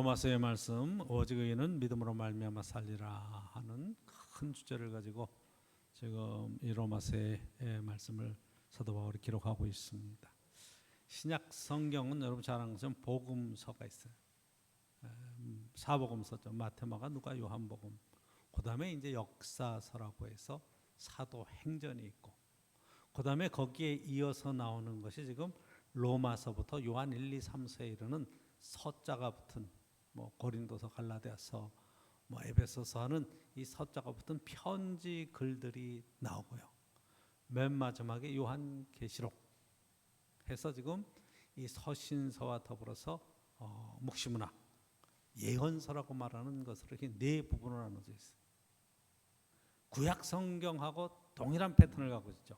로마서의 말씀 오직 의인은 믿음으로 말미암아 살리라 하는 큰 주제를 가지고 지금 이 로마서의 말씀을 사도 바울이 기록하고 있습니다. 신약 성경은 여러분 잘 아는 것은 복음서가 있어요. 사복음서죠. 마태, 마가, 누가, 요한복음. 그다음에 이제 역사서라고 해서 사도행전이 있고, 그다음에 거기에 이어서 나오는 것이 지금 로마서부터 요한 1, 2, 3서에 이르는 서자가 붙은 뭐 고린도서, 갈라디아서, 뭐 에베소서 하는 이 서자가 붙은 편지 글들이 나오고요. 맨 마지막에 요한계시록 해서 지금 이 서신서와 더불어서 묵시문학, 예언서라고 말하는 것으로 이렇게 네 부분으로 나눠져 있어요. 구약 성경하고 동일한 패턴을 갖고 있죠.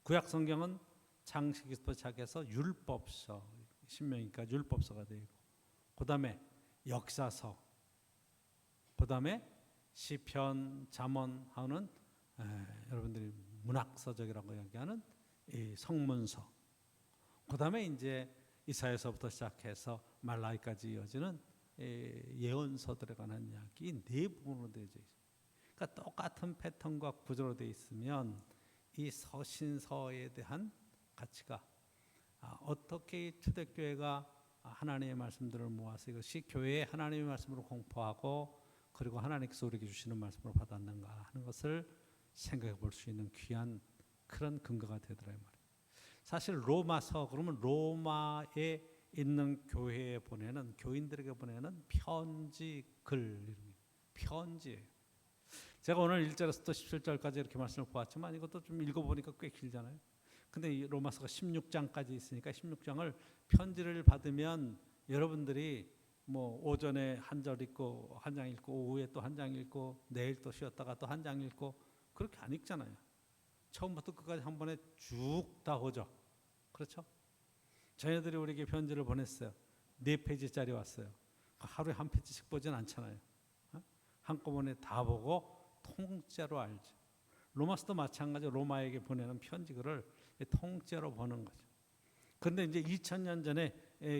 구약 성경은 창세기부터 시작해서 율법서, 신명기까지 율법서가 되고, 그 다음에 역사서, 그 다음에 시편, 잠언 하는 여러분들이 문학서적이라고 이야기하는 이 성문서, 그 다음에 이제 이사야서부터 시작해서 말라기까지 이어지는 예언서들에 관한 이야기, 네 부분으로 되어 있어요. 그러니까 똑같은 패턴과 구조로 되어 있으면 이 서신서에 대한 가치가 어떻게 초대교회가 하나님의 말씀들을 모아서 이것이 교회의 하나님의 말씀으로 공포하고 그리고 하나님께서 우리에게 주시는 말씀으로 받았는가 하는 것을 생각해 볼 수 있는 귀한 그런 근거가 되더라 이 말이에요. 사실 로마서 그러면 로마에 있는 교회에 보내는, 교인들에게 보내는 편지 글, 편지예요. 제가 오늘 1절에서 또 17절까지 이렇게 말씀을 보았지만 이것도 좀 읽어보니까 꽤 길잖아요. 근데 이 로마서가 16장까지 있으니까 16장을 편지를 받으면 여러분들이 뭐 오전에 한 절 읽고 한 장 읽고 오후에 또 한 장 읽고 내일 또 쉬었다가 또 한 장 읽고 그렇게 안 읽잖아요. 처음부터 끝까지 한 번에 쭉 다 오죠. 그렇죠? 저희들이 우리에게 편지를 보냈어요. 4페이지짜리 왔어요. 하루에 한 페이지씩 보진 않잖아요. 한꺼번에 다 보고 통째로 알죠. 로마서도 마찬가지로 로마에게 보내는 편지글을 통째로 보는 거죠. 그런데 이제 2000년 전에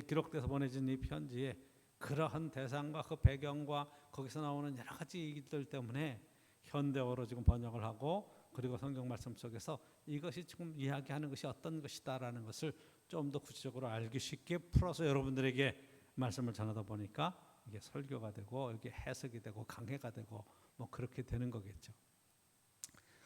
기록돼서 보내진 이 편지에 그러한 대상과 그 배경과 거기서 나오는 여러 가지 얘기들 때문에 현대어로 지금 번역을 하고, 그리고 성경 말씀 속에서 이것이 지금 이야기하는 것이 어떤 것이다라는 것을 좀 더 구체적으로 알기 쉽게 풀어서 여러분들에게 말씀을 전하다 보니까 이게 설교가 되고 이게 해석이 되고 강해가 되고 뭐 그렇게 되는 거겠죠.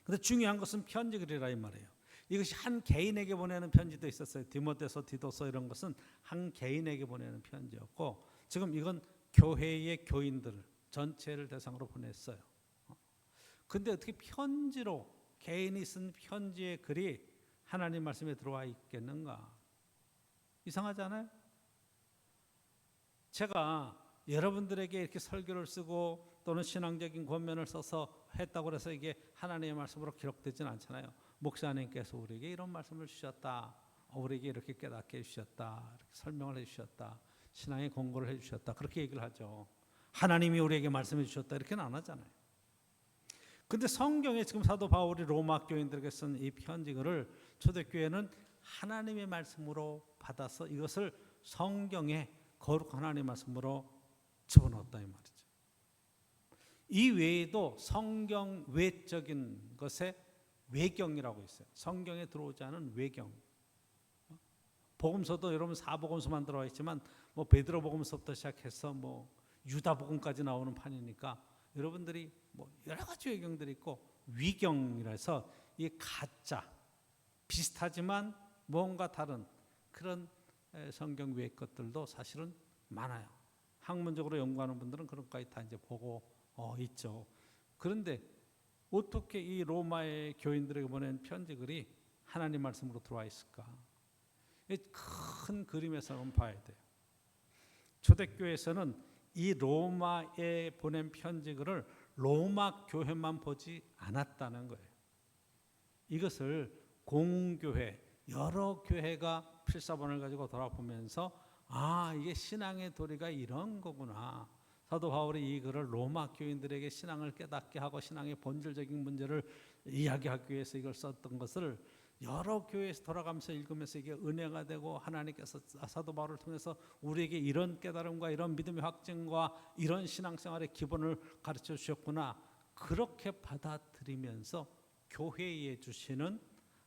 근데 중요한 것은 편지글이라 이 말이에요. 이것이 한 개인에게 보내는 편지도 있었어요. 디모데서, 디도서 이런 것은 한 개인에게 보내는 편지였고, 지금 이건 교회의 교인들 전체를 대상으로 보냈어요. 근데 어떻게 편지로, 개인이 쓴 편지의 글이 하나님 말씀에 들어와 있겠는가? 이상하지 않아요? 제가 여러분들에게 이렇게 설교를 쓰고 또는 신앙적인 권면을 써서 했다고 해서 이게 하나님의 말씀으로 기록되지는 않잖아요. 목사님께서 우리에게 이런 말씀을 주셨다, 우리에게 이렇게 깨닫게 해주셨다, 이렇게 설명을 해주셨다, 신앙의 공고를 해주셨다, 그렇게 얘기를 하죠. 하나님이 우리에게 말씀해 주셨다 이렇게는 안 하잖아요. 근데 성경에 지금 사도 바울이 로마 교인들에게 쓴 이 편지글을 초대교회는 하나님의 말씀으로 받아서 이것을 성경에 거룩한 하나님의 말씀으로 집어넣었다 이 말이죠. 이 외에도 성경 외적인 것에 외경이라고 있어요. 성경에 들어오지 않은 외경. 복음서도 여러분 사복음서만 들어와 있지만 뭐 베드로 복음서부터 시작해서 뭐 유다 복음까지 나오는 판이니까 여러분들이 뭐 여러 가지 외경들이 있고, 위경이라서 이 가짜 비슷하지만 뭔가 다른 그런 성경 외의 것들도 사실은 많아요. 학문적으로 연구하는 분들은 그런 것까지 다 이제 보고 있죠. 그런데 어떻게 이 로마의 교인들에게 보낸 편지글이 하나님 말씀으로 들어와 있을까? 큰 그림에서 한번 봐야 돼요. 초대교회에서는 이 로마에 보낸 편지글을 로마 교회만 보지 않았다는 거예요. 이것을 공교회, 여러 교회가 필사본을 가지고 돌아보면서 이게 신앙의 도리가 이런 거구나. 사도 바울이 이 글을 로마 교인들에게 신앙을 깨닫게 하고 신앙의 본질적인 문제를 이야기하기 위해서 이걸 썼던 것을 여러 교회에서 돌아가면서 읽으면서 이게 은혜가 되고 하나님께서 사도 바울을 통해서 우리에게 이런 깨달음과 이런 믿음의 확증과 이런 신앙생활의 기본을 가르쳐 주셨구나. 그렇게 받아들이면서 교회에 주시는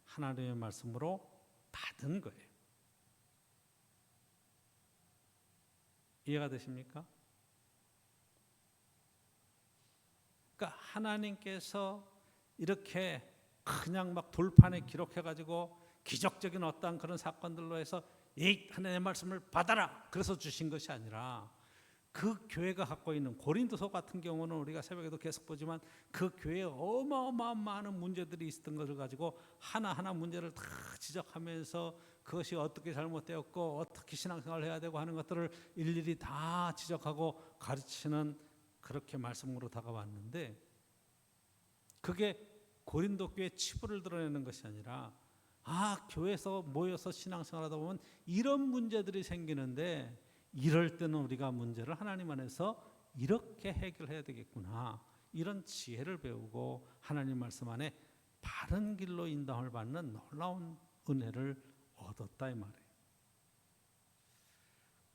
하나님의 말씀으로 받은 거예요. 이해가 되십니까? 그러니까 하나님께서 이렇게 그냥 막 돌판에 기록해가지고 기적적인 어떠한 그런 사건들로 해서 이 하나님의 말씀을 받아라 그래서 주신 것이 아니라 그 교회가 갖고 있는 고린도서 같은 경우는 우리가 새벽에도 계속 보지만 그 교회에 어마어마한 많은 문제들이 있었던 것을 가지고 하나하나 문제를 다 지적하면서 그것이 어떻게 잘못되었고 어떻게 신앙생활을 해야 되고 하는 것들을 일일이 다 지적하고 가르치는 그렇게 말씀으로 다가왔는데 그게 고린도 교회의 치부를 드러내는 것이 아니라 교회에서 모여서 신앙생활하다 보면 이런 문제들이 생기는데 이럴 때는 우리가 문제를 하나님 안에서 이렇게 해결해야 되겠구나. 이런 지혜를 배우고 하나님 말씀 안에 바른 길로 인도함을 받는 놀라운 은혜를 얻었다 이 말이에요.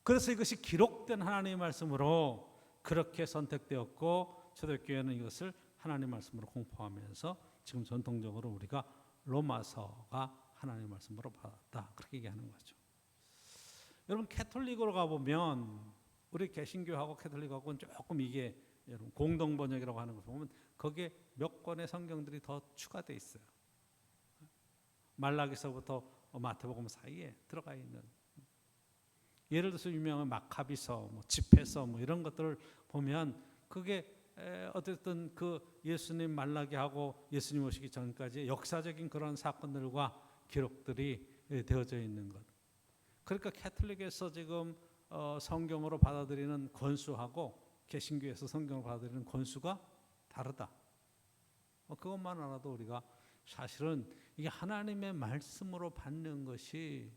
그래서 이것이 기록된 하나님의 말씀으로 그렇게 선택되었고 초대교회는 이것을 하나님의 말씀으로 공포하면서 지금 전통적으로 우리가 로마서가 하나님의 말씀으로 받았다 그렇게 얘기하는 거죠. 여러분 캐톨릭으로 가보면 우리 개신교하고 캐톨릭하고는 조금 이게 여러분 공동 번역이라고 하는 것을 보면 거기에 몇 권의 성경들이 더 추가되어 있어요. 말라기서부터 마태복음 사이에 들어가 있는 예를 들어서 유명한 마카비서, 집회서 이런 것들을 보면 그게 어쨌든 그 예수님 말라기하고 예수님 오시기 전까지 역사적인 그런 사건들과 기록들이 되어져 있는 것. 그러니까 캐톨릭에서 지금 성경으로 받아들이는 권수하고 개신교에서 성경을 받아들이는 권수가 다르다. 그것만 알아도 우리가 사실은 이게 하나님의 말씀으로 받는 것이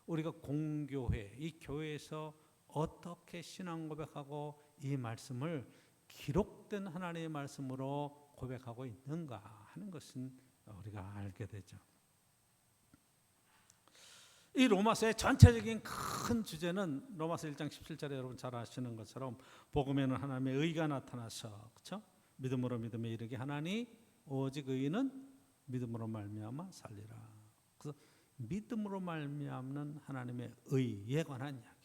우리가 공교회, 이 교회에서 어떻게 신앙 고백하고 이 말씀을 기록된 하나님의 말씀으로 고백하고 있는가 하는 것은 우리가 알게 되죠. 이 로마서의 전체적인 큰 주제는 로마서 1장 17절에 여러분 잘 아시는 것처럼 복음에는 하나님의 의가 나타나서 그렇죠? 믿음으로 믿음에 이르게 하나니 오직 의인은 믿음으로 말미암아 살리라. 그래서 믿음으로 말미암는 하나님의 의에 관한 이야기.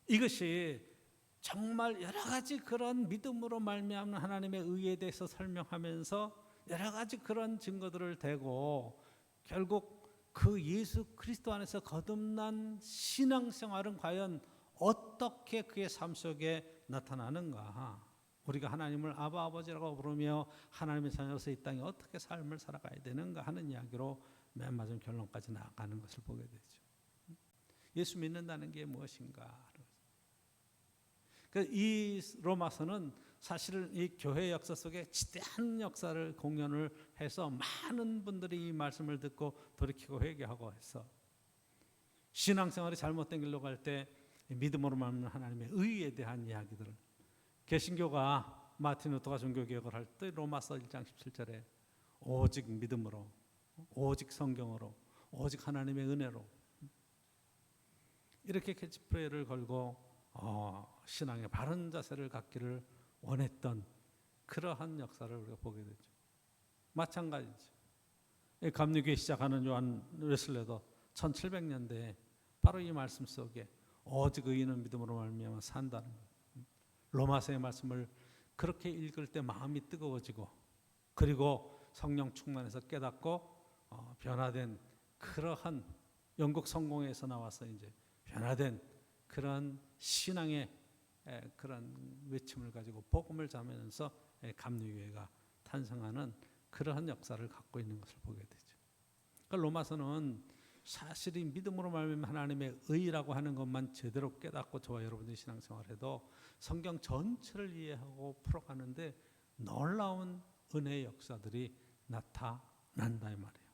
이것이 정말 여러 가지 그런 믿음으로 말미암는 하나님의 의에 대해서 설명하면서 여러 가지 그런 증거들을 대고 결국 그 예수 그리스도 안에서 거듭난 신앙생활은 과연 어떻게 그의 삶 속에 나타나는가? 우리가 하나님을 아바 아버지라고 부르며 하나님의 자녀로서 이 땅에 어떻게 삶을 살아가야 되는가 하는 이야기로 맨 마지막 결론까지 나아가는 것을 보게 되죠. 예수 믿는다는 게 무엇인가? 이 로마서는 사실은 이 교회 역사 속에 지대한 역사를 공연을 해서 많은 분들이 이 말씀을 듣고 돌이키고 회개하고 해서 신앙생활이 잘못된 길로 갈 때 믿음으로 말하는 하나님의 의에 대한 이야기들을 개신교가 마틴 루터가 종교개혁을 할 때 로마서 1장 17절에 오직 믿음으로 오직 성경으로 오직 하나님의 은혜로 이렇게 캐치프레이를 걸고 신앙의 바른 자세를 갖기를 원했던 그러한 역사를 우리가 보게 되죠. 마찬가지죠. 감리교회 시작하는 요한 웨슬레도 1700년대에 바로 이 말씀 속에 오직 의인은 믿음으로 말미암아 산다는 것. 로마서의 말씀을 그렇게 읽을 때 마음이 뜨거워지고 그리고 성령 충만해서 깨닫고 변화된 그러한 영국 성공회에서 나와서 이제 변화된 그런 신앙의 그런 외침을 가지고 복음을 전하면서 감리교회가 탄생하는 그러한 역사를 갖고 있는 것을 보게 되죠. 그러니까 로마서는 사실 이 믿음으로 말미암아 하나님의 의라고 하는 것만 제대로 깨닫고 저와 여러분들이 신앙생활해도 성경 전체를 이해하고 풀어가는데 놀라운 은혜의 역사들이 나타난다 이 말이에요.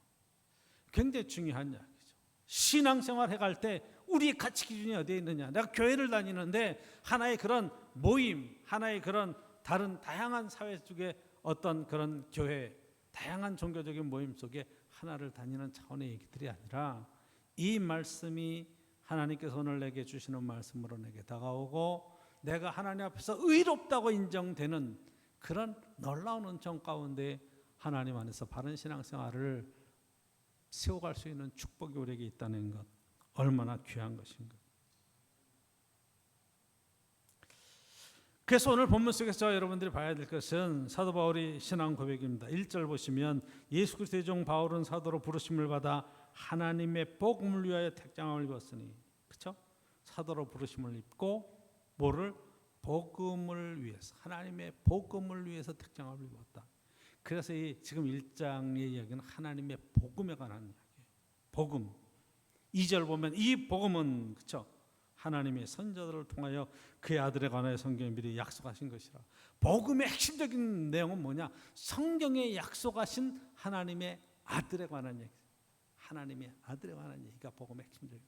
굉장히 중요한 이야기죠. 신앙생활 해갈 때 우리의 가치 기준이 어디에 있느냐. 내가 교회를 다니는데 하나의 그런 모임, 하나의 그런 다른 다양한 사회 속의 어떤 그런 교회, 다양한 종교적인 모임 속에 하나를 다니는 차원의 얘기들이 아니라 이 말씀이 하나님께서 오늘 내게 주시는 말씀으로 내게 다가오고 내가 하나님 앞에서 의롭다고 인정되는 그런 놀라운 은총 가운데 하나님 안에서 바른 신앙생활을 세워갈 수 있는 축복이 우리에게 있다는 것, 얼마나 귀한 것인가. 그래서 오늘 본문 속에서 여러분들이 봐야 될 것은 사도 바울의 신앙 고백입니다. 1절 보시면 예수 그리스도의 종 바울은 사도로 부르심을 받아 하나님의 복음을 위하여 택장함을 입었으니, 그렇죠? 사도로 부르심을 입고 뭐를? 복음을 위해서, 하나님의 복음을 위해서 택장함을 입었다. 그래서 이 지금 1장의 이야기는 하나님의 복음에 관한 이야기예요. 복음. 2절 보면 이 복음은, 그렇죠? 하나님의 선자들을 통하여 그의 아들에 관하여 성경에 미리 약속하신 것이라. 복음의 핵심적인 내용은 뭐냐? 성경에 약속하신 하나님의 아들에 관한 얘기. 하나님의 아들에 관한 얘기가 복음의 핵심적인.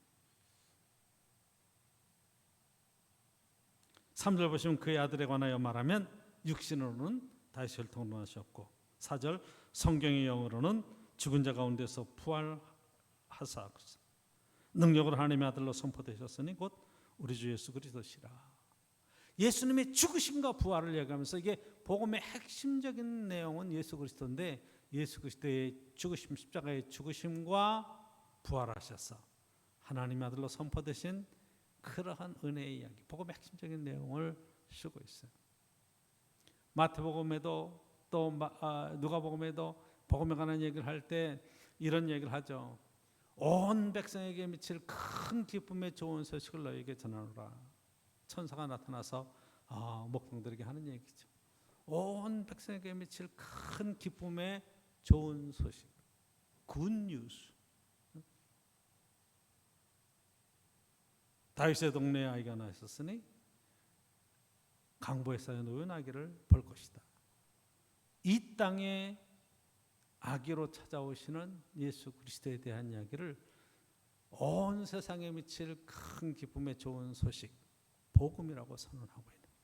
3절 보시면 그의 아들에 관하여 말하면 육신으로는 다윗을 통로하셨고, 4절 성경의 영으로는 죽은 자 가운데서 부활하사 능력으로 하나님의 아들로 선포되셨으니 곧 우리 주 예수 그리스도시라. 예수님의 죽으심과 부활을 얘기하면서 이게 복음의 핵심적인 내용은 예수 그리스도인데, 예수 그리스도의 죽으심, 십자가의 죽으심과 부활하셔서 하나님의 아들로 선포되신 그러한 은혜의 이야기, 복음의 핵심적인 내용을 쓰고 있어요. 마태복음에도 또 누가복음에도 복음에 관한 얘기를 할 때 이런 얘기를 하죠. 온 백성에게 미칠 큰 기쁨의 좋은 소식을 너에게 전하노라. 천사가 나타나서 목동들에게 하는 얘기죠. 온 백성에게 미칠 큰 기쁨의 좋은 소식, 굿뉴스. 다윗의 동네에 아이가 나셨으니 강보에 쌓여 놓은 아기를 볼 것이다. 이 땅에 아기로 찾아오시는 예수 그리스도에 대한 이야기를 온 세상에 미칠 큰 기쁨의 좋은 소식, 복음이라고 선언하고 있는 거예요.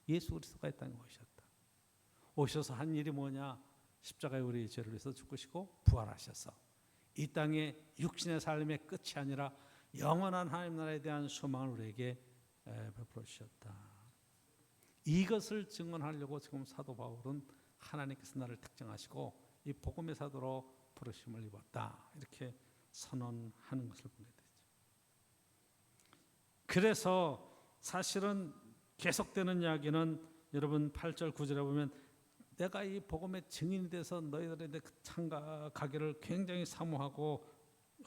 예수 그리스도가 이 땅에 오셨다. 오셔서 한 일이 뭐냐? 십자가에 우리의 죄를 위해서 죽으시고 부활하셔서 이 땅에 육신의 삶의 끝이 아니라 영원한 하나님 나라에 대한 소망을 우리에게 베풀어 주셨다. 이것을 증언하려고 지금 사도 바울은 하나님께서 나를 특정하시고 이 복음의 사도로 부르심을 입었다, 이렇게 선언하는 것을 보게 되죠. 그래서 사실은 계속되는 이야기는 여러분 8절 9절에 보면 내가 이 복음의 증인이 돼서 너희들의 가기를 굉장히 사모하고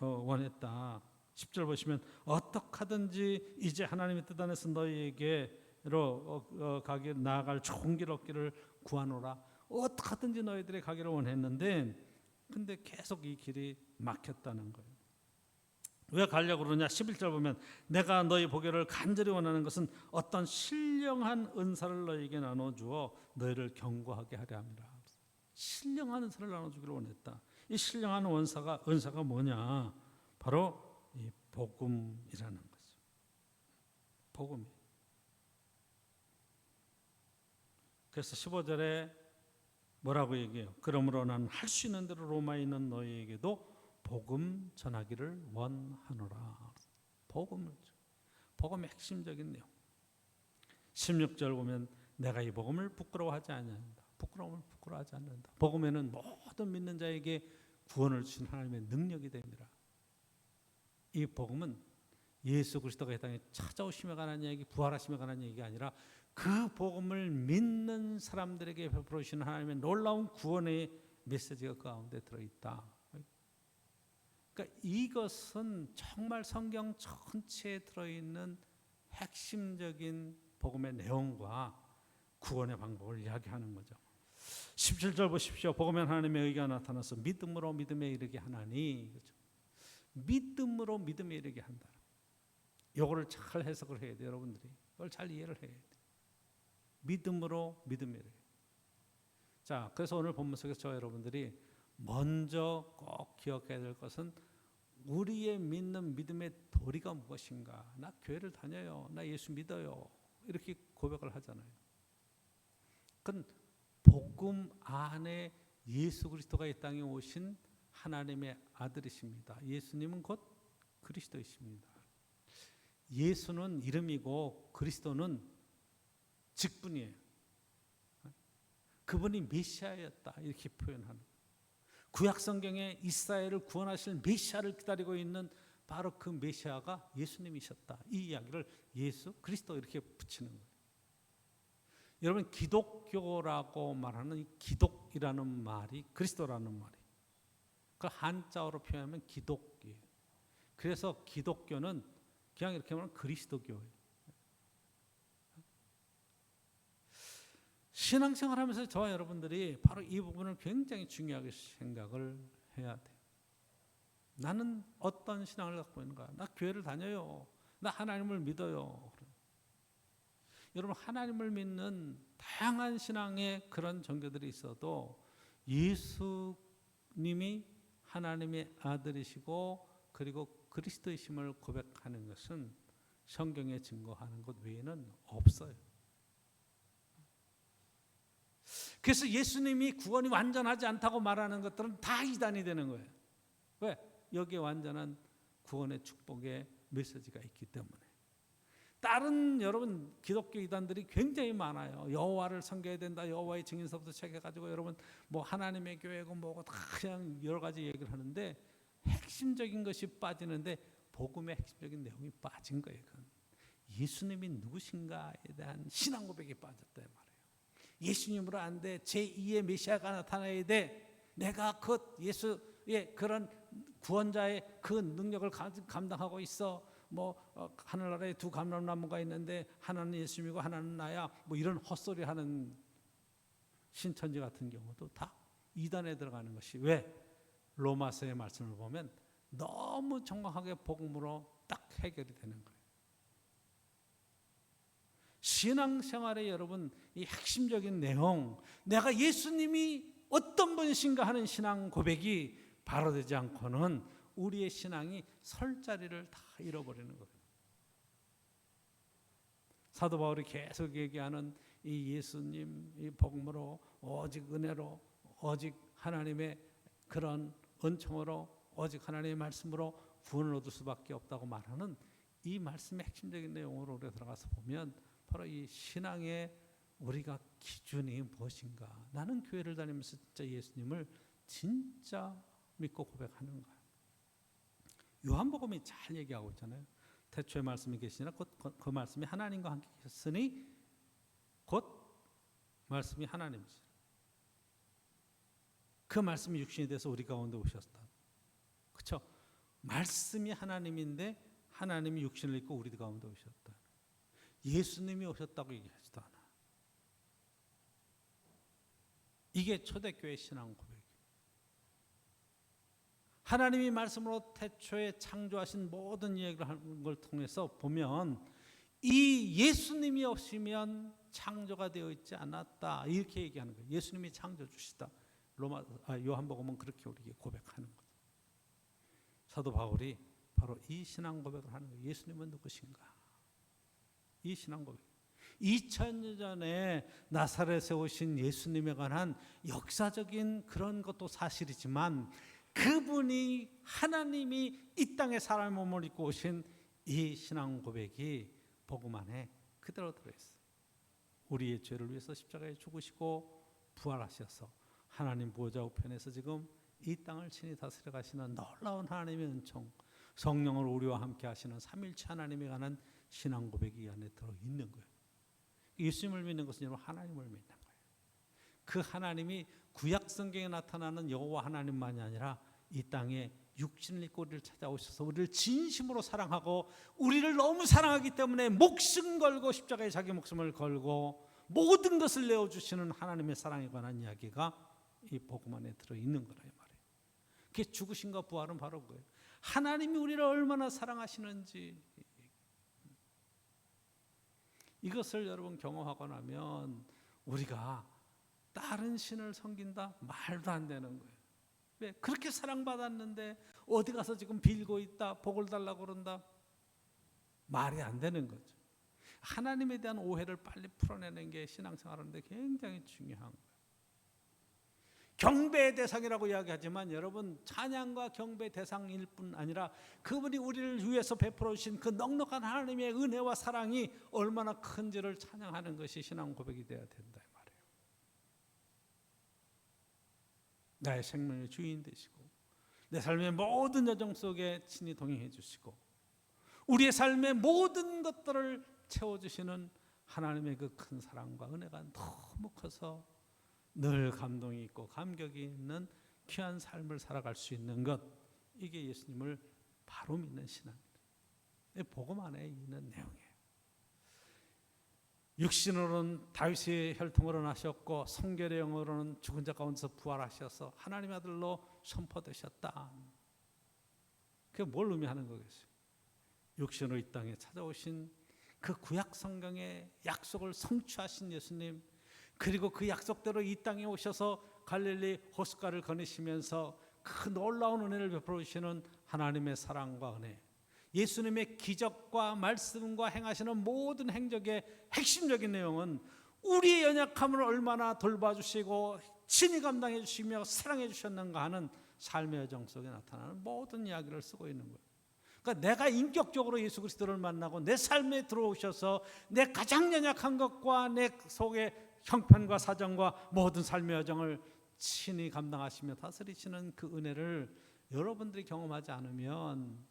원했다. 10절 보시면 어떻게 하든지 이제 하나님의 뜻 안에서 너희에게로 나아갈 좋은 길 얻기를 구하노라. 어떻게 하든지 너희들의 가기를 원했는데 근데 계속 이 길이 막혔다는 거예요. 왜 가려고 그러냐? 11절 보면 내가 너희 보기를 간절히 원하는 것은 어떤 신령한 은사를 너희에게 나눠주어 너희를 경고하게 하려 함이라. 신령한 은사를 나눠주기를 원했다. 이 신령한 은사가 뭐냐? 바로 이 복음이라는 거죠. 복음이. 그래서 15절에 뭐라고 얘기해요? 그러므로 나는 할 수 있는 대로 로마에 있는 너희에게도 복음 전하기를 원하노라. 복음의 핵심적인 내용. 16절 보면 내가 이 복음을 부끄러워하지 않는다. 부끄러움을 부끄러워하지 않는다. 복음에는 모든 믿는 자에게 구원을 주신 하나님의 능력이 됩니다. 이 복음은 예수 그리스도가 이 땅에 찾아오심에 관한 얘기, 부활하심에 관한 얘기가 아니라 그 복음을 믿는 사람들에게 베풀어 주시는 하나님의 놀라운 구원의 메시지가 그 가운데 들어있다. 그러니까 이것은 정말 성경 전체에 들어있는 핵심적인 복음의 내용과 구원의 방법을 이야기하는 거죠. 17절 보십시오. 복음엔 하나님의 의가 나타나서 믿음으로 믿음에 이르게 하나니, 그렇죠? 믿음으로 믿음에 이르게 한다. 이거를 잘 해석을 해야 돼요. 여러분들이 이걸 잘 이해를 해야 돼요. 믿음으로 믿음에 이르게. 자, 그래서 오늘 본문 속에서 저 여러분들이 먼저 꼭 기억해야 될 것은 우리의 믿는 믿음의 도리가 무엇인가. 나 교회를 다녀요. 나 예수 믿어요. 이렇게 고백을 하잖아요. 그건 복음 안에 예수 그리스도가 이 땅에 오신 하나님의 아들이십니다. 예수님은 곧 그리스도이십니다. 예수는 이름이고 그리스도는 직분이에요. 그분이 메시아였다 이렇게 표현하는 거예요. 구약 성경에 이스라엘을 구원하실 메시아를 기다리고 있는 바로 그 메시아가 예수님이셨다. 이 이야기를 예수 그리스도 이렇게 붙이는 거예요. 여러분 기독교라고 말하는 이 기독이라는 말이 그리스도라는 말이에요. 그 한자어로 표현하면 기독이에요. 그래서 기독교는 그냥 이렇게 말하면 그리스도교예요. 신앙생활하면서 저와 여러분들이 바로 이 부분을 굉장히 중요하게 생각을 해야 돼요. 나는 어떤 신앙을 갖고 있는가? 나 교회를 다녀요. 나 하나님을 믿어요. 여러분 하나님을 믿는 다양한 신앙의 그런 종교들이 있어도 예수님이 하나님의 아들이시고 그리고 그리스도이심을 고백하는 것은 성경에 증거하는 것 외에는 없어요. 그래서 예수님이 구원이 완전하지 않다고 말하는 것들은 다 이단이 되는 거예요. 왜? 여기에 완전한 구원의 축복의 메시지가 있기 때문에. 다른 여러분 기독교 이단들이 굉장히 많아요. 여호와를 섬겨야 된다. 여호와의 증인서부터 시작해가지고 여러분 뭐 하나님의 교회고 뭐고 다 그냥 여러 가지 얘기를 하는데 핵심적인 것이 빠지는데 복음의 핵심적인 내용이 빠진 거예요. 그건. 예수님이 누구신가에 대한 신앙 고백이 빠졌다 말이에요. 예수님으로 안 돼. 제2의 메시아가 나타나야 돼. 내가 그 예수의 그런 구원자의 그 능력을 감당하고 있어. 하늘나라에 두 감람나무가 있는데 하나는 예수님이고 하나는 나야. 뭐 이런 헛소리 하는 신천지 같은 경우도 다 이단에 들어가는 것이 왜? 로마서의 말씀을 보면 너무 정확하게 복음으로 딱 해결이 되는 거예요. 신앙생활에 여러분 이 핵심적인 내용, 내가 예수님이 어떤 분이신가 하는 신앙 고백이 바로 되지 않고는 우리의 신앙이 설 자리를 다 잃어버리는 거예요. 사도 바울이 계속 얘기하는 이 예수님 이 복음으로 오직 은혜로 오직 하나님의 그런 은총으로 오직 하나님의 말씀으로 구원을 얻을 수밖에 없다고 말하는 이 말씀의 핵심적인 내용으로 우리가 들어가서 보면 바로 이 신앙의 우리가 기준이 무엇인가? 나는 교회를 다니면서 진짜 예수님을 진짜 믿고 고백하는가? 요한복음이 잘 얘기하고 있잖아요. 태초에 말씀이 계시니라 곧 그 말씀이 하나님과 함께 계셨으니 곧 말씀이 하나님이시라. 그 말씀이 육신이 돼서 우리 가운데 오셨다. 그렇죠? 말씀이 하나님인데 하나님이 육신을 입고 우리 가운데 오셨다. 예수님이 오셨다고 얘기하지도 않아. 이게 초대교회 신앙 고백이에요. 하나님이 말씀으로 태초에 창조하신 모든 얘기를 하는 걸 통해서 보면 이 예수님이 없으면 창조가 되어 있지 않았다. 이렇게 얘기하는 거예요. 예수님이 창조주시다. 요한복음은 그렇게 우리에게 고백하는 거죠. 사도 바울이 바로 이 신앙 고백을 하는 거예요. 예수님은 누구신가? 이 신앙 고백. 2000년 전에 나사렛에 오신 예수님에 관한 역사적인 그런 것도 사실이지만 그분이 하나님이 이 땅에 사람의 몸을 입고 오신 이 신앙 고백이 복음 안에 그대로 들어있어요. 우리의 죄를 위해서 십자가에 죽으시고 부활하셔서 하나님 보좌 우편에서 지금 이 땅을 친히 다스려 가시는 놀라운 하나님의 은총, 성령을 우리와 함께 하시는 삼일체 하나님에 관한 신앙 고백이 이 안에 들어있는 거예요. 예수님을 믿는 것은 여러분 하나님을 믿는 거예요. 그 하나님이 구약 성경에 나타나는 여호와 하나님만이 아니라 이 땅에 육신을 입고 우리를 찾아오셔서 우리를 진심으로 사랑하고 우리를 너무 사랑하기 때문에 목숨 걸고 십자가에 자기 목숨을 걸고 모든 것을 내어주시는 하나님의 사랑에 관한 이야기가 이 복음 안에 들어있는 거라 이 말이에요. 그게 죽으신과 부활은 바로 그거예요. 하나님이 우리를 얼마나 사랑하시는지 이것을 여러분 경험하고 나면 우리가 다른 신을 섬긴다? 말도 안 되는 거예요. 왜? 그렇게 사랑받았는데 어디 가서 지금 빌고 있다, 복을 달라고 그런다? 말이 안 되는 거죠. 하나님에 대한 오해를 빨리 풀어내는 게 신앙생활하는데 굉장히 중요한 거예요. 경배의 대상이라고 이야기하지만 여러분, 찬양과 경배 대상일 뿐 아니라 그분이 우리를 위해서 베풀어 주신 그 넉넉한 하나님의 은혜와 사랑이 얼마나 큰지를 찬양하는 것이 신앙 고백이 되어야 된다 이 말이에요. 나의 생명의 주인 되시고 내 삶의 모든 여정 속에 친히 동행해 주시고 우리의 삶의 모든 것들을 채워주시는 하나님의 그 큰 사랑과 은혜가 너무 커서 늘 감동이 있고 감격이 있는 귀한 삶을 살아갈 수 있는 것, 이게 예수님을 바로 믿는 신앙입니다. 복음 안에 있는 내용이에요. 육신으로는 다윗의 혈통으로 나셨고 성결의 영으로는 죽은 자 가운데서 부활하셔서 하나님의 아들로 선포되셨다. 그게 뭘 의미하는 거겠어요? 육신으로 이 땅에 찾아오신 그 구약 성경의 약속을 성취하신 예수님, 그리고 그 약속대로 이 땅에 오셔서 갈릴리 호숫가를 거니시면서 그 놀라운 은혜를 베풀어 주시는 하나님의 사랑과 은혜, 예수님의 기적과 말씀과 행하시는 모든 행적의 핵심적인 내용은 우리의 연약함을 얼마나 돌봐주시고 친히 감당해 주시며 사랑해 주셨는가 하는 삶의 여정 속에 나타나는 모든 이야기를 쓰고 있는 거예요. 그러니까 내가 인격적으로 예수 그리스도를 만나고 내 삶에 들어오셔서 내 가장 연약한 것과 내 속의 형편과 사정과 모든 삶의 여정을 친히 감당하시며 다스리시는 그 은혜를 여러분들이 경험하지 않으면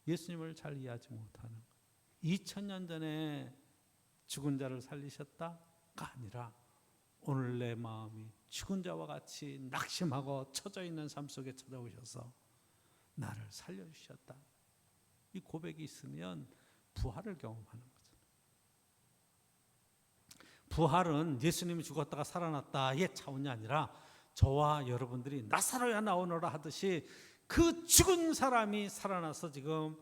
예수님을 잘 이해하지 못하는 거예요. 2000년 전에 죽은 자를 살리셨다가 아니라 오늘 내 마음이 죽은 자와 같이 낙심하고 처져 있는 삶 속에 찾아오셔서 나를 살려주셨다. 이 고백이 있으면 부활을 경험하는 거죠. 부활은 예수님이 죽었다가 살아났다의 차원이 아니라 저와 여러분들이 나사로야 나오너라 하듯이 그 죽은 사람이 살아나서 지금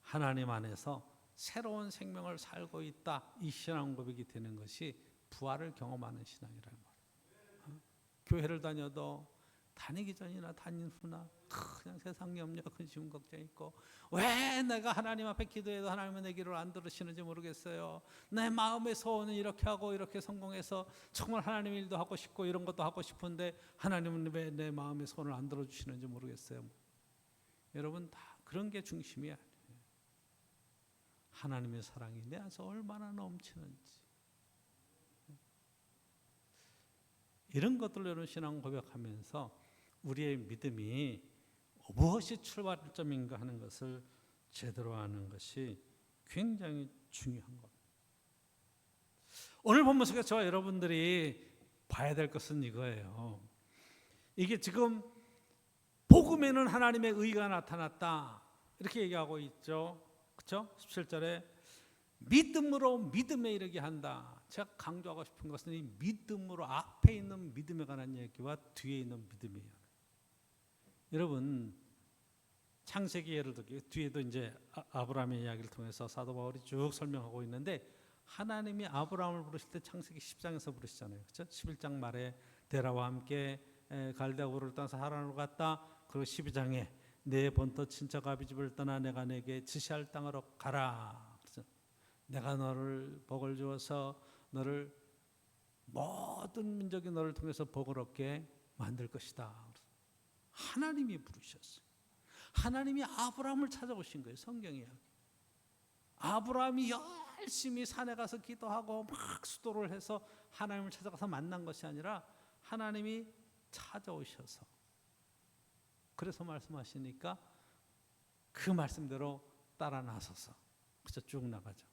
하나님 안에서 새로운 생명을 살고 있다, 이 신앙 고백이 되는 것이 부활을 경험하는 신앙이라는 말이에요. 교회를 다녀도 다니기 전이나 다닌 후나 그냥 세상 염려 근심 걱정 있고, 왜 내가 하나님 앞에 기도해도 하나님은 내 기도를 안 들으시는지 모르겠어요. 내 마음의 소원은 이렇게 하고 이렇게 성공해서 정말 하나님 일도 하고 싶고 이런 것도 하고 싶은데 하나님은 왜 내 마음의 소원을 안 들어주시는지 모르겠어요. 여러분, 다 그런 게 중심이 아니에요. 하나님의 사랑이 내 안에서 얼마나 넘치는지, 이런 것들로 여러분 신앙 고백하면서 우리의 믿음이 무엇이 출발점인가 하는 것을 제대로 아는 것이 굉장히 중요한 겁니다. 오늘 본문 속에서 저와 여러분들이 봐야 될 것은 이거예요. 이게 지금 복음에는 하나님의 의가 나타났다 이렇게 얘기하고 있죠. 그렇죠? 17절에 믿음으로 믿음에 이르게 한다. 제가 강조하고 싶은 것은 이 믿음으로, 앞에 있는 믿음에 관한 얘기와 뒤에 있는 믿음이에요. 여러분, 창세기 예를 들게 뒤에도 이제 아브라함의 이야기를 통해서 사도 바울이 쭉 설명하고 있는데, 하나님이 아브라함을 부르실 때 창세기 10장에서 부르시잖아요. 그렇죠? 11장 말에 데라와 함께 갈대아 우르를 떠나서 하란으로 갔다. 그리고 12장에 내 본토 친척 아비 집을 떠나 내가 내게 지시할 땅으로 가라. 그렇죠? 내가 너를 복을 주어서 너를 모든 민족이 너를 통해서 복을 얻게 만들 것이다. 하나님이 부르셨어요. 하나님이 아브라함을 찾아오신 거예요. 성경 이야기. 아브라함이 열심히 산에 가서 기도하고 막 수도를 해서 하나님을 찾아가서 만난 것이 아니라 하나님이 찾아오셔서, 그래서 말씀하시니까 그 말씀대로 따라 나서서 그저 쭉 나가죠.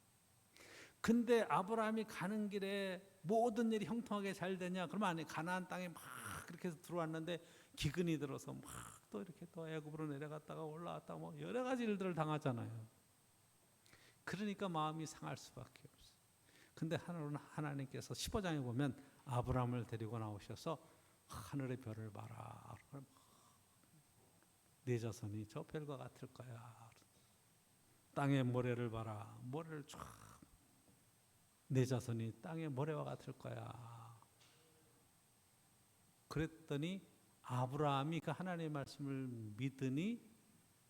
근데 아브라함이 가는 길에 모든 일이 형통하게 잘 되냐? 그러면 아니, 가나안 땅에 막 그렇게 해서 들어왔는데 기근이 들어서 막 또 이렇게 또 애굽으로 내려갔다가 올라왔다 뭐 여러 가지 일들을 당하잖아요. 그러니까 마음이 상할 수밖에 없어요. 근데 하나님께서 15장에 보면 아브라함을 데리고 나오셔서 하늘의 별을 봐라. 네 자손이 저 별과 같을 거야. 땅의 모래를 봐라. 모래를 쫙. 네 자손이 땅의 모래와 같을 거야. 그랬더니 아브라함이 그 하나님의 말씀을 믿으니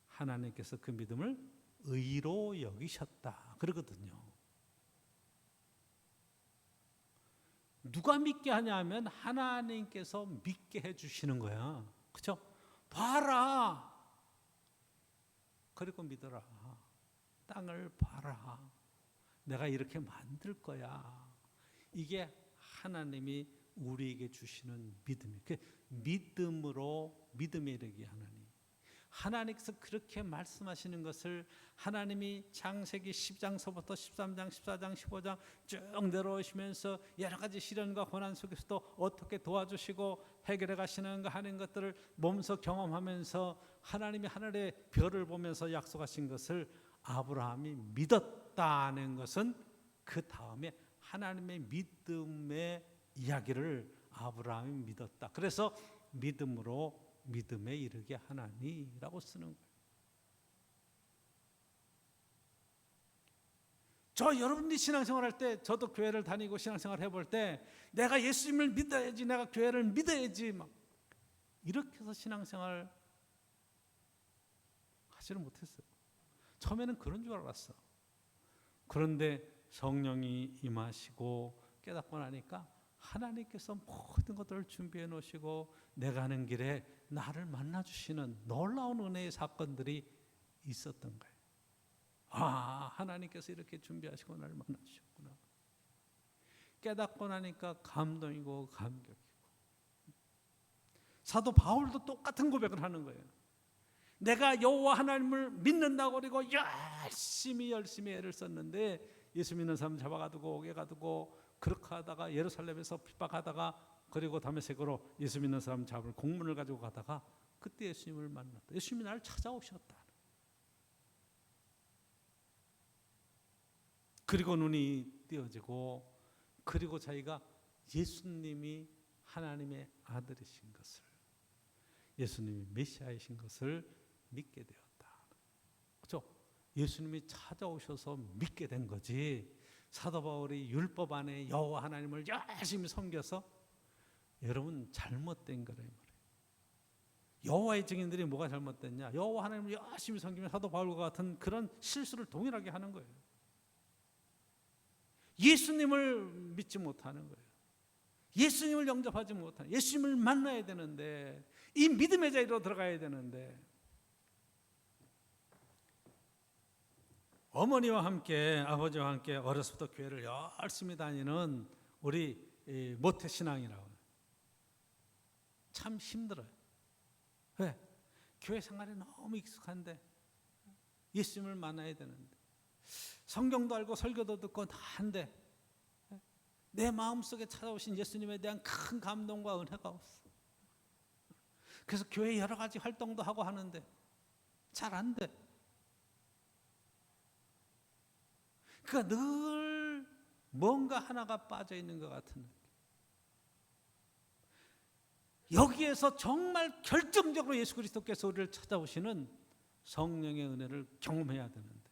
하나님께서 그 믿음을 의로 여기셨다 그러거든요. 누가 믿게 하냐 하면 하나님께서 믿게 해주시는 거야. 그렇죠? 봐라. 그리고 믿어라. 땅을 봐라. 내가 이렇게 만들 거야. 이게 하나님이 우리에게 주시는 믿음이에요. 믿음으로 믿음에 이르게 하나님. 하나님께서 그렇게 말씀하시는 것을 하나님이 창세기 10장서부터 13장, 14장, 15장 쭉 내려오시면서 여러 가지 시련과 고난 속에서도 어떻게 도와주시고 해결해 가시는가 하는 것들을 몸소 경험하면서 하나님이 하늘의 별을 보면서 약속하신 것을 아브라함이 믿었다는 것은 그 다음에 하나님의 믿음의 이야기를 아브라함이 믿었다. 그래서 믿음으로 믿음에 이르게 하나니라고 쓰는 거예요. 저 여러분들이 신앙생활 할 때, 저도 교회를 다니고 신앙생활 해볼 때 내가 예수님을 믿어야지, 내가 교회를 믿어야지 막 이렇게 해서 신앙생활 하지를 못했어요. 처음에는 그런 줄 알았어. 그런데 성령이 임하시고 깨닫고 나니까 하나님께서 모든 것들을 준비해 놓으시고 내가 하는 길에 나를 만나주시는 놀라운 은혜의 사건들이 있었던 거예요. 아, 하나님께서 이렇게 준비하시고 나를 만나주셨구나. 깨닫고 나니까 감동이고 감격이고. 사도 바울도 똑같은 고백을 하는 거예요. 내가 여호와 하나님을 믿는다고 그리고 열심히 애를 썼는데 예수 믿는 사람 잡아가두고 오게 가두고 그렇게 하다가 예루살렘에서 핍박하다가 그리고 다메섹으로 예수 믿는 사람 잡을 공문을 가지고 가다가 그때 예수님을 만났다. 예수님이 나를 찾아오셨다. 그리고 눈이 띄어지고 그리고 자기가 예수님이 하나님의 아들이신 것을, 예수님이 메시아이신 것을 믿게 되었다. 그렇죠? 예수님이 찾아오셔서 믿게 된 거지. 사도 바울이 율법 안에 여호와 하나님을 열심히 섬겨서 여러분 잘못된 거래요. 여호와의 증인들이 뭐가 잘못됐냐? 여호와 하나님을 열심히 섬기면 사도 바울과 같은 그런 실수를 동일하게 하는 거예요. 예수님을 믿지 못하는 거예요. 예수님을 영접하지 못하는, 예수님을 만나야 되는데, 이 믿음의 자리로 들어가야 되는데, 어머니와 함께 아버지와 함께 어려서부터 교회를 열심히 다니는 우리 모태신앙이라고 참 힘들어요. 왜? 교회 생활이 너무 익숙한데 예수님을 만나야 되는데 성경도 알고 설교도 듣고 다 한데 내 마음속에 찾아오신 예수님에 대한 큰 감동과 은혜가 없어. 그래서 교회 여러 가지 활동도 하고 하는데 잘 안 돼. 그러니까 늘 뭔가 하나가 빠져 있는 것 같은 느낌. 여기에서 정말 결정적으로 예수 그리스도께서 우리를 찾아오시는 성령의 은혜를 경험해야 되는데,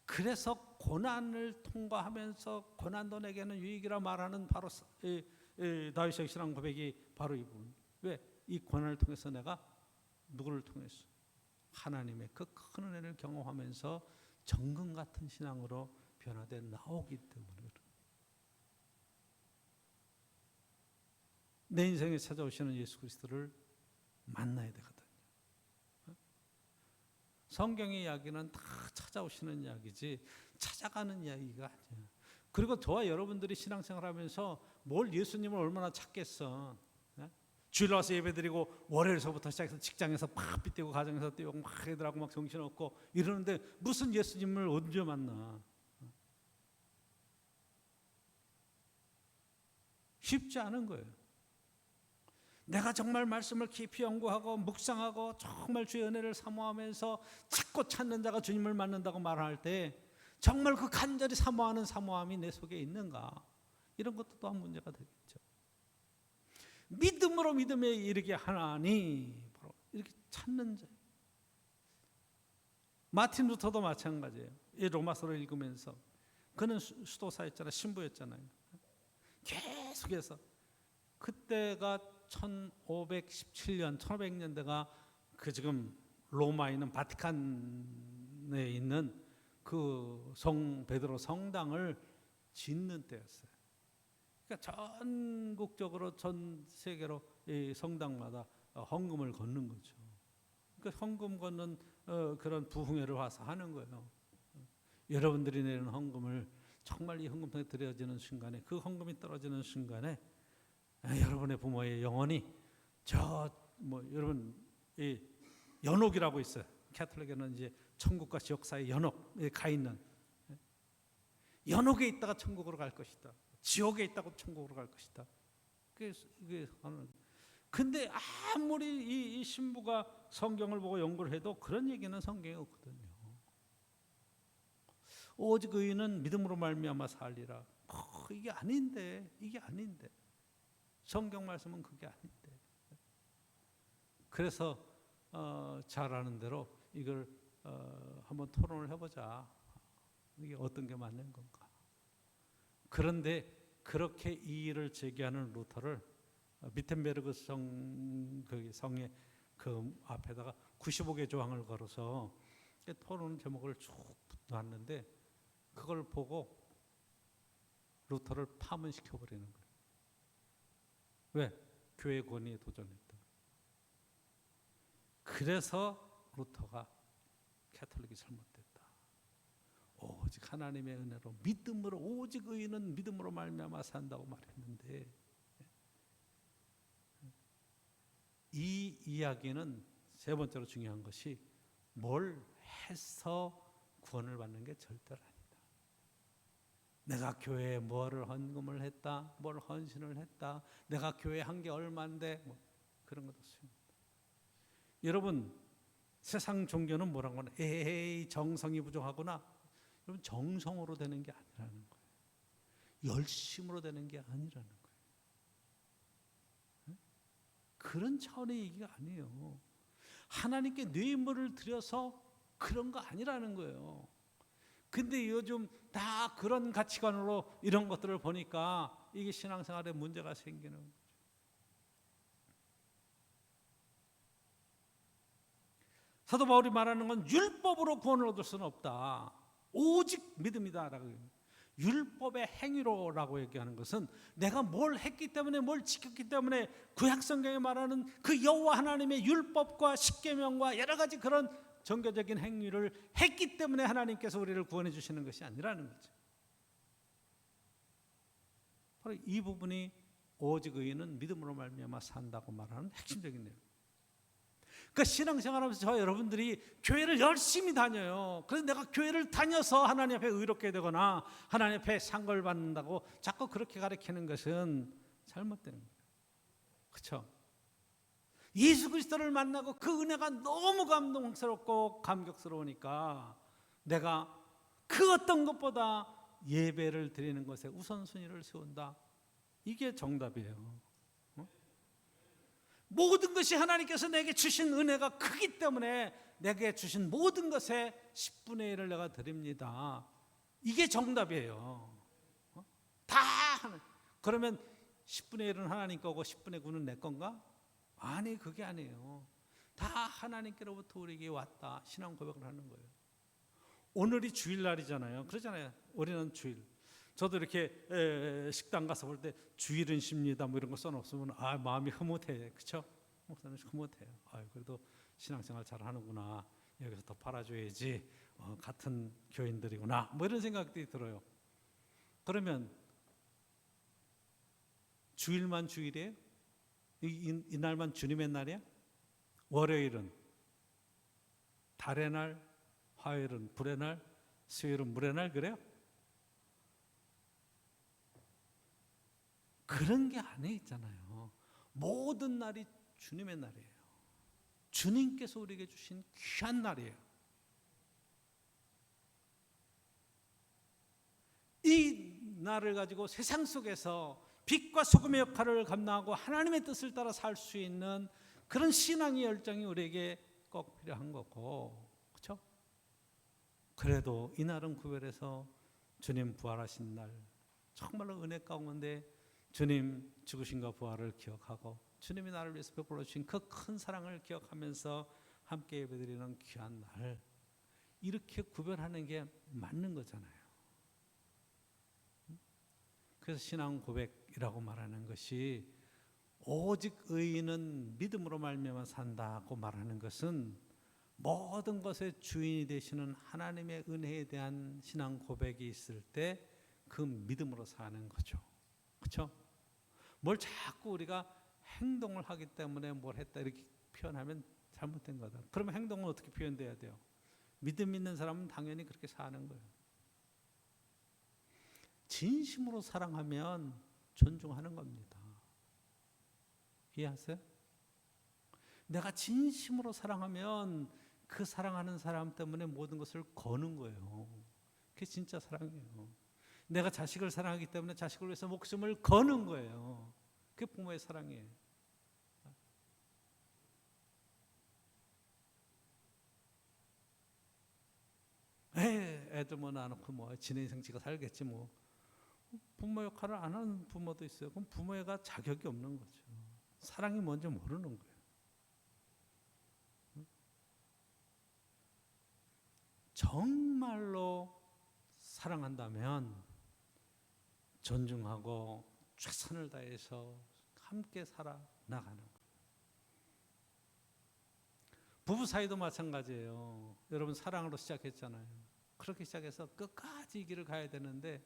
그래서 고난을 통과하면서 고난도 내게는 유익이라 말하는 바로 다윗의 신앙 고백이 바로 이 부분. 왜? 이 고난을 통해서 내가 누구를 통해서 하나님의 그 큰 은혜를 경험하면서 정금 같은 신앙으로 변화돼 나오기 때문에 내 인생에 찾아오시는 예수 그리스도를 만나야 되거든요. 성경의 이야기는 다 찾아오시는 이야기지 찾아가는 이야기가 아니에요. 그리고 저와 여러분들이 신앙생활하면서 뭘 예수님을 얼마나 찾겠어. 주일 와서 예배드리고 월요일서부터 시작해서 직장에서 막 빗대고 가정에서 뛰고 막 애들하고 막 정신없고 이러는데 무슨 예수님을 언제 만나. 쉽지 않은 거예요. 내가 정말 말씀을 깊이 연구하고 묵상하고 정말 주의 은혜를 사모하면서 찾고 찾는 자가 주님을 만난다고 말할 때 정말 그 간절히 사모하는 사모함이 내 속에 있는가, 이런 것도 또한 문제가 되겠죠. 믿음으로 믿음에 이르게 하나니 바로 이렇게 찾는 자. 마틴 루터도 마찬가지예요. 이 로마서를 읽으면서 그는 수도사였잖아요. 신부였잖아요. 계속해서 그때가 1517년 1500년대가 그 지금 로마에 있는 바티칸에 있는 그 성 베드로 성당을 짓는 때였어요. 그러니까 전국적으로 전 세계로 이 성당마다 헌금을 걷는 거죠. 그러니까 헌금 걷는 그런 부흥회를 와서 하는 거예요. 여러분들이 내는 헌금을 정말 이 헌금통에 드려지는 순간에, 그 헌금이 떨어지는 순간에 여러분의 부모의 영혼이 여러분 이 연옥이라고 있어요. 캐톨릭에는 이제 천국과 지옥 사이 연옥에 가 있는, 연옥에 있다가 천국으로 갈 것이다, 지옥에 있다고 천국으로 갈 것이다. 이게 근데 아무리 이 신부가 성경을 보고 연구를 해도 그런 얘기는 성경에 없거든요. 오직 의인은 믿음으로 말미암아 살리라. 이게 아닌데, 성경 말씀은 그게 아닌데. 그래서 잘 아는 대로 이걸 한번 토론을 해보자. 이게 어떤 게 맞는 건가. 그런데 그렇게 이의를 제기하는 루터를 미텐베르그 성의 그 앞에다가 95개 조항을 걸어서 토론 제목을 쭉 놨는데, 그걸 보고 루터를 파문시켜 버리는 거예요. 왜? 교회 권위에 도전했다. 그래서 루터가 캐톨릭이 잘못됐다. 오직 하나님의 은혜로, 믿음으로, 오직 의인은 믿음으로 말미암아 산다고 말했는데, 이 이야기는 세 번째로 중요한 것이 뭘 해서 구원을 받는 게 절대로 아니다. 내가 교회에 뭐를 헌금을 했다, 뭘 헌신을 했다, 내가 교회 한 게 얼마인데, 그런 것도 소용없다. 여러분, 세상 종교는 뭐라고 하나? 에이, 정성이 부족하구나. 여러분, 정성으로 되는 게 아니라는 거예요. 열심으로 되는 게 아니라는 거예요. 그런 차원의 얘기가 아니에요. 하나님께 뇌물을 드려서 그런 거 아니라는 거예요. 근데 요즘 다 그런 가치관으로 이런 것들을 보니까 이게 신앙생활에 문제가 생기는 거죠. 사도 바울이 말하는 건 율법으로 구원을 얻을 수는 없다. 오직 믿음이다라고. 율법의 행위로라고 얘기하는 것은 내가 뭘 했기 때문에, 뭘 지켰기 때문에, 구약 성경에 말하는 그 여호와 하나님의 율법과 십계명과 여러 가지 그런 종교적인 행위를 했기 때문에 하나님께서 우리를 구원해 주시는 것이 아니라는 거죠. 바로 이 부분이 오직 의인은 믿음으로 말미암아 산다고 말하는 핵심적인 내용. 그러니까 신앙생활하면서 저 여러분들이 교회를 열심히 다녀요. 그래서 내가 교회를 다녀서 하나님 앞에 의롭게 되거나 하나님 앞에 상을 받는다고 자꾸 그렇게 가르치는 것은 잘못되는 거예요. 그렇죠? 예수 그리스도를 만나고 그 은혜가 너무 감동스럽고 감격스러우니까 내가 그 어떤 것보다 예배를 드리는 것에 우선순위를 세운다. 이게 정답이에요. 모든 것이 하나님께서 내게 주신 은혜가 크기 때문에 내게 주신 모든 것에 10분의 1을 내가 드립니다. 이게 정답이에요. 다 그러면 10분의 1은 하나님 거고 10분의 9는 내 건가? 아니, 그게 아니에요. 다 하나님께로부터 우리에게 왔다. 신앙 고백을 하는 거예요. 오늘이 주일날이잖아요. 그러잖아요. 우리는 주일. 저도 이렇게 식당 가서 볼 때 주일은 쉽니다 뭐 이런 거 써놓으면 마음이 흐뭇해. 그렇죠? 목사님 흐뭇해요. 그래도 신앙생활 잘하는구나. 여기서 더 팔아줘야지. 같은 교인들이구나. 뭐 이런 생각들이 들어요. 그러면 주일만 주일이에요? 이날만 주님의 날이야? 월요일은 달의 날, 화요일은 불의 날, 수요일은 물의 날, 그래요? 그런 게 안에 있잖아요. 모든 날이 주님의 날이에요. 주님께서 우리에게 주신 귀한 날이에요. 이 날을 가지고 세상 속에서 빛과 소금의 역할을 감당하고 하나님의 뜻을 따라 살 수 있는 그런 신앙의 열정이 우리에게 꼭 필요한 거고, 그렇죠? 그래도 이 날은 구별해서 주님 부활하신 날, 정말로 은혜 가운데 주님 죽으신과 부활을 기억하고 주님이 나를 위해서 베풀어 주신 그 큰 사랑을 기억하면서 함께 예배드리는 귀한 날, 이렇게 구별하는 게 맞는 거잖아요. 그래서 신앙 고백이라고 말하는 것이 오직 의인은 믿음으로 말미암아 산다고 말하는 것은 모든 것의 주인이 되시는 하나님의 은혜에 대한 신앙 고백이 있을 때 그 믿음으로 사는 거죠. 그렇죠? 뭘 자꾸 우리가 행동을 하기 때문에 뭘 했다 이렇게 표현하면 잘못된 거다. 그러면 행동은 어떻게 표현돼야 돼요? 믿음 있는 사람은 당연히 그렇게 사는 거예요. 진심으로 사랑하면 존중하는 겁니다. 이해하세요? 내가 진심으로 사랑하면 그 사랑하는 사람 때문에 모든 것을 거는 거예요. 그게 진짜 사랑이에요. 내가 자식을 사랑하기 때문에 자식을 위해서 목숨을 거는 거예요. 그게 부모의 사랑이에요. 애들 뭐 놔놓고 뭐 지네 인생 지가 살겠지 뭐. 부모 역할을 안 하는 부모도 있어요. 그럼 부모가 자격이 없는 거죠. 사랑이 뭔지 모르는 거예요. 정말로 사랑한다면 존중하고 최선을 다해서 함께 살아 나가는 거예요. 부부 사이도 마찬가지예요. 여러분 사랑으로 시작했잖아요. 그렇게 시작해서 끝까지 이 길을 가야 되는데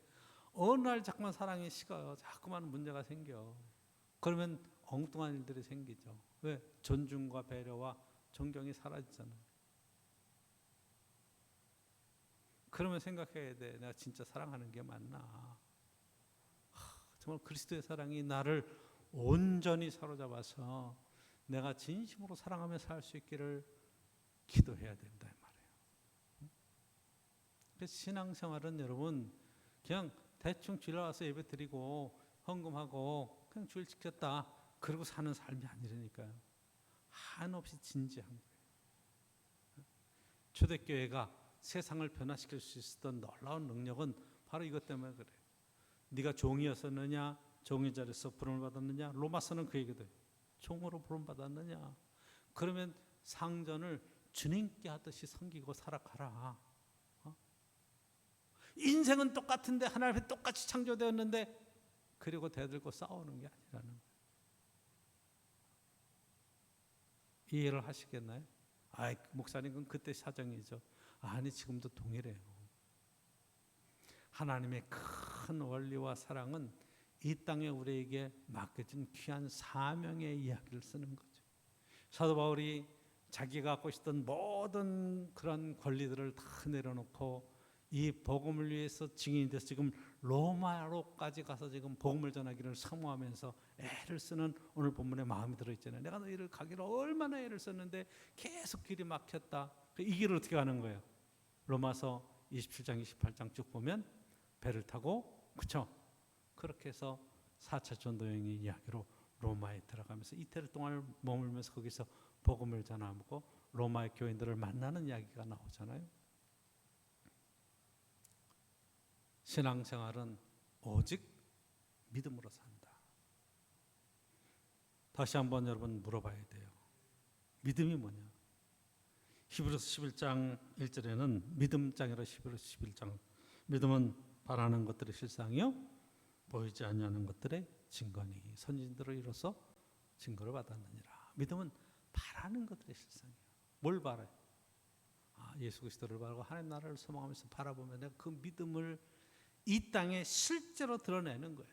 어느 날 자꾸만 사랑이 식어요. 자꾸만 문제가 생겨. 그러면 엉뚱한 일들이 생기죠. 왜? 존중과 배려와 존경이 사라지잖아요. 그러면 생각해야 돼. 내가 진짜 사랑하는 게 맞나? 정말 그리스도의 사랑이 나를 온전히 사로잡아서 내가 진심으로 사랑하며 살 수 있기를 기도해야 된다 이 말이에요. 그래서 신앙생활은 여러분 그냥 대충 주일 와서 예배 드리고 헌금하고 그냥 주일 지켰다 그러고 사는 삶이 아니라니까요. 한없이 진지한 거예요. 초대교회가 세상을 변화시킬 수 있었던 놀라운 능력은 바로 이것 때문에 그래요. 네가 종이었었느냐, 종의 자리에서 부름을 받았느냐. 로마서는 그 얘기도 해요. 종으로 부름 받았느냐. 그러면 상전을 주님께 하듯이 섬기고 살아가라. 인생은 똑같은데 하나님 앞에 똑같이 창조되었는데 그리고 대들고 싸우는 게 아니라는 거예요. 이해를 하시겠나요? 목사님 그건 그때 사정이죠. 아니 지금도 동일해요. 하나님의 큰 원리와 사랑은 이 땅에 우리에게 맡겨진 귀한 사명의 이야기를 쓰는 거죠. 사도 바울이 자기가 갖고 있었던 모든 그런 권리들을 다 내려놓고 이 복음을 위해서 증인이 돼서 지금 로마로까지 가서 지금 복음을 전하기를 사모하면서 애를 쓰는 오늘 본문에 마음이 들어있잖아요. 내가 너희를 가기로 얼마나 애를 썼는데 계속 길이 막혔다. 이 길을 어떻게 가는 거예요? 로마서 27장 28장 쭉 보면 배를 타고 그렇죠? 그렇게 해서 4차 전도 여행의 이야기로 로마에 들어가면서 이틀 동안 머물면서 거기서 복음을 전하고 로마의 교인들을 만나는 이야기가 나오잖아요. 신앙생활은 오직 믿음으로 산다. 다시 한번 여러분 물어봐야 돼요. 믿음이 뭐냐? 히브리서 11장 1절에는 믿음장이라 히브리서 11장 믿음은 바라는 것들의 실상이요 보이지 않는 것들의 증거니 선진들을 이뤄서 증거를 받았느니라. 믿음은 바라는 것들의 실상이에요. 뭘 바라요? 예수 그리스도를 바라고 하나님 나라를 소망하면서 바라보면 내가 그 믿음을 이 땅에 실제로 드러내는 거예요.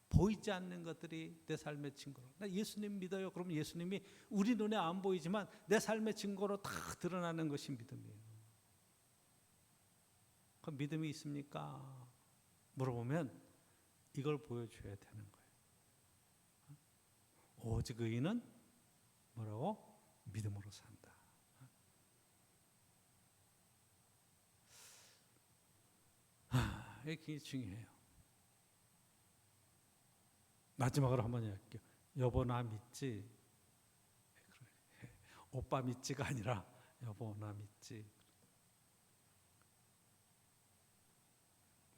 보이지 않는 것들이 내 삶의 증거로. 나 예수님 믿어요. 그러면 예수님이 우리 눈에 안 보이지만 내 삶의 증거로 다 드러나는 것이 믿음이에요. 그 믿음이 있습니까? 물어보면 이걸 보여줘야 되는 거예요. 오직 의인은 뭐라고? 믿음으로 산다. 이게 굉장히 중요해요. 마지막으로 한번 할게요. 여보 나 믿지? 오빠 믿지가 아니라 여보 나 믿지?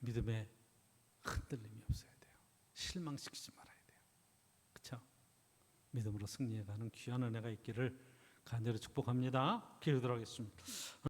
믿음에 흔들림이 없어야 돼요. 실망시키지 말아야 돼요. 그렇죠? 믿음으로 승리해가는 귀한 은혜가 있기를 간절히 축복합니다. 기도하겠습니다.